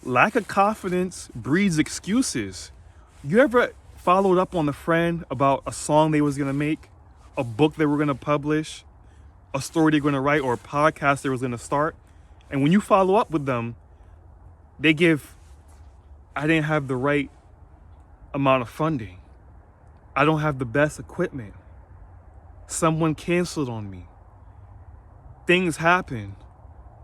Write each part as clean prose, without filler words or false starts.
lack of confidence breeds excuses. You ever followed up on a friend about a song they was gonna make, a book they were gonna publish, a story they're gonna write, or a podcast they was gonna start? And when you follow up with them, they give, I didn't have the right amount of funding. I don't have the best equipment. Someone canceled on me. Things happen.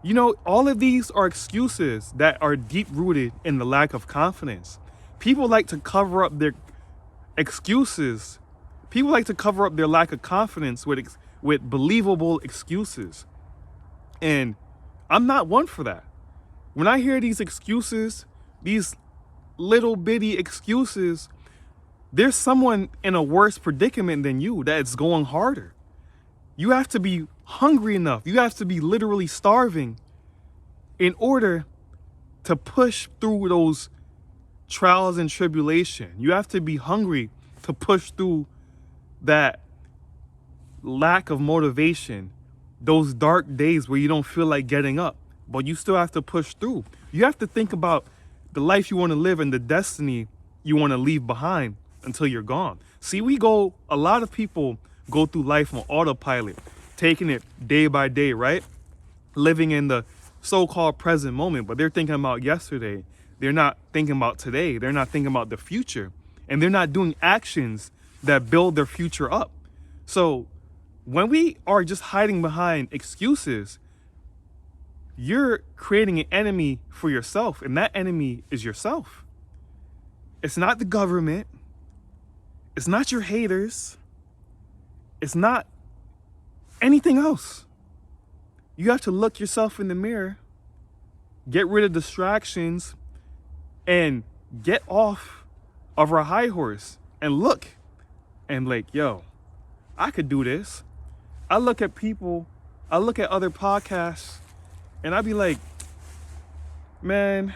You know, all of these are excuses that are deep rooted in the lack of confidence. People like to cover up their excuses. People like to cover up their lack of confidence with believable excuses. And I'm not one for that. When I hear these excuses, these little bitty excuses, there's someone in a worse predicament than you that's going harder. You have to be hungry enough. You have to be literally starving in order to push through those trials and tribulation. You have to be hungry to push through that lack of motivation, those dark days where you don't feel like getting up, but you still have to push through. You have to think about the life you want to live and the destiny you want to leave behind until you're gone. See, a lot of people go through life on autopilot, taking it day by day, right? Living in the so-called present moment, but they're thinking about yesterday. They're not thinking about today. They're not thinking about the future. And they're not doing actions that build their future up. So when we are just hiding behind excuses, you're creating an enemy for yourself, and that enemy is yourself. It's not the government. It's not your haters. It's not anything else. You have to look yourself in the mirror, get rid of distractions, and get off of our high horse and look and like, yo, I could do this. I look at people, I look at other podcasts, and I be like, man,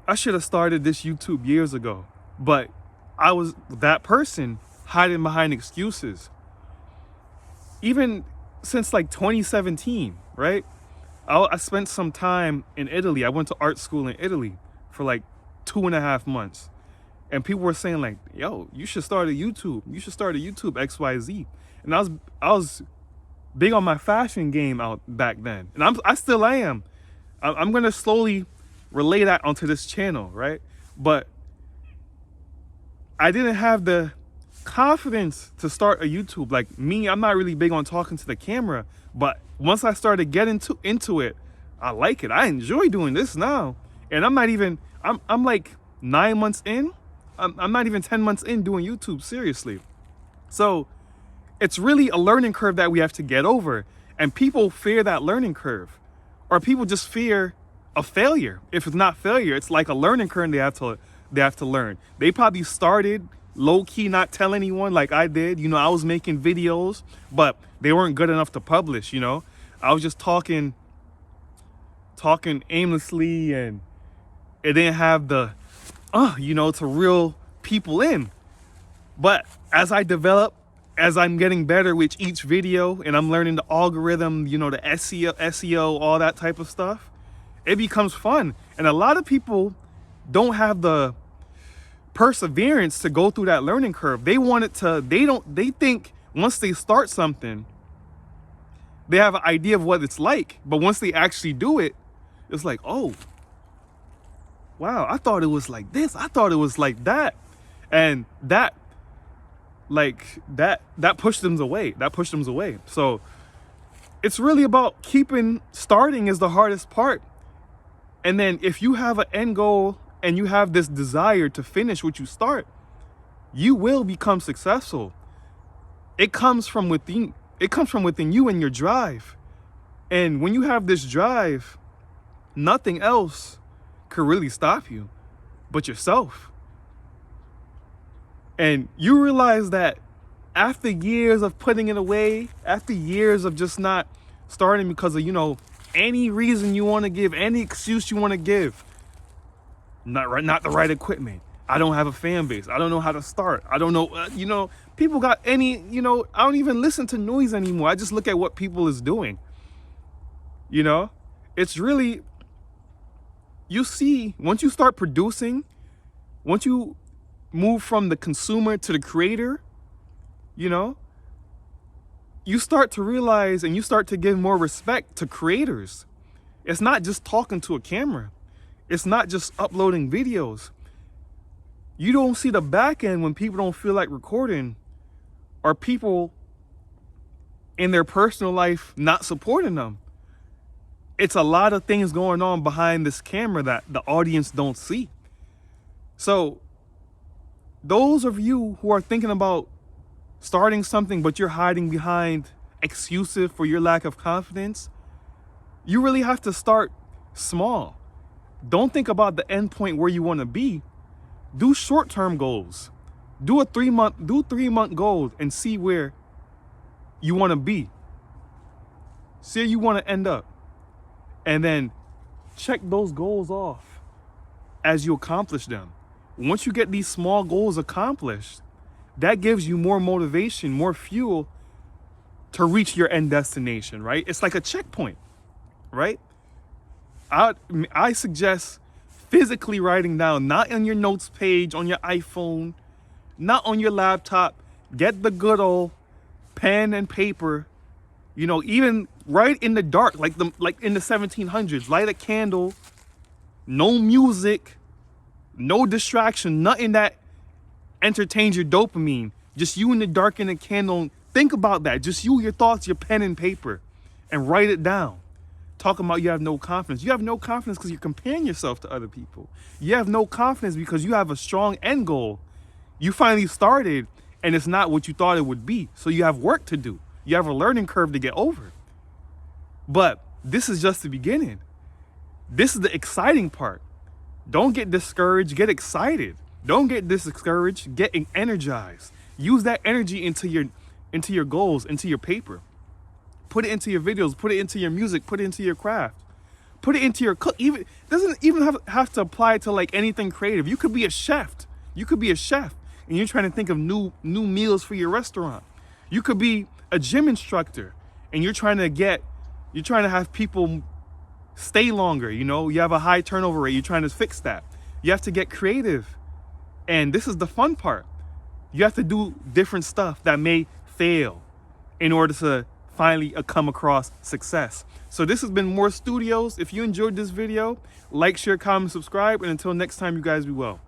I should have started this YouTube years ago, but I was that person hiding behind excuses. Even since like 2017, right? I spent some time in Italy. I went to art school in Italy for like 2.5 months. And people were saying like, yo, you should start a YouTube. You should start a YouTube XYZ. And I was big on my fashion game out back then. And I still am. I'm going to slowly relay that onto this channel, right? But I didn't have the confidence to start a YouTube. Like me, I'm not really big on talking to the camera, but once I started getting into it, I like it. I enjoy doing this now. And I'm like 9 months in. I'm not even 10 months in doing YouTube, seriously. So it's really a learning curve that we have to get over. And people fear that learning curve, or people just fear a failure. If it's not failure, it's like a learning curve they have to learn. They probably started low-key, not tell anyone like I did. You know, I was making videos, but they weren't good enough to publish, you know. I was just talking aimlessly, and it didn't have the, to reel people in. But as I develop, as I'm getting better with each video, and I'm learning the algorithm, you know, the SEO, all that type of stuff, it becomes fun. And a lot of people don't have the perseverance to go through that learning curve. They think once they start something, they have an idea of what it's like. But once they actually do it, it's like, oh, wow, I thought it was like this. I thought it was like that. And that pushed them away. So it's really about starting is the hardest part. And then if you have an end goal and you have this desire to finish what you start, you will become successful. It comes from within. It comes from within you and your drive. And when you have this drive, nothing else could really stop you but yourself. And you realize that after years of putting it away, after years of just not starting because of, any reason you want to give, any excuse you want to give, not the right equipment. I don't have a fan base. I don't know how to start. I don't know, people got I don't even listen to noise anymore. I just look at what people is doing. It's really You see, once you start producing, once you move from the consumer to the creator, you know, you start to realize and you start to give more respect to creators. It's not just talking to a camera. It's not just uploading videos. You don't see the back end when people don't feel like recording, or people in their personal life not supporting them. It's a lot of things going on behind this camera that the audience don't see. So those of you who are thinking about starting something but you're hiding behind excuses for your lack of confidence, you really have to start small. Don't think about the end point where you want to be. Do short-term goals. Do a 3-month goal and see where you want to be. See where you want to end up. And then check those goals off as you accomplish them. Once you get these small goals accomplished, that gives you more motivation, more fuel to reach your end destination, right? It's like a checkpoint, right? I suggest physically writing down, not on your notes page, on your iPhone, not on your laptop. Get the good old pen and paper, you know, even write in the dark, like in the 1700s, light a candle, no music, no distraction, nothing that entertains your dopamine. Just you in the dark in the candle. Think about that. Just you, your thoughts, your pen and paper, and write it down. Talking about you have no confidence. You have no confidence because you're comparing yourself to other people. You have no confidence because you have a strong end goal. You finally started and it's not what you thought it would be. So you have work to do. You have a learning curve to get over. But this is just the beginning. This is the exciting part. Don't get discouraged, get excited. Don't get discouraged, get energized. Use that energy into your goals, into your paper. Put it into your videos, put it into your music, put it into your craft. Put it into your cook. Even doesn't even have to apply to like anything creative. You could be a chef. You could be a chef and you're trying to think of new meals for your restaurant. You could be a gym instructor and you're trying to have people stay longer, you know, you have a high turnover rate, you're trying to fix that. You have to get creative. And this is the fun part. You have to do different stuff that may fail in order to finally come across success. So this has been More Studios. If you enjoyed this video, like, share, comment, subscribe, and until next time, you guys be well.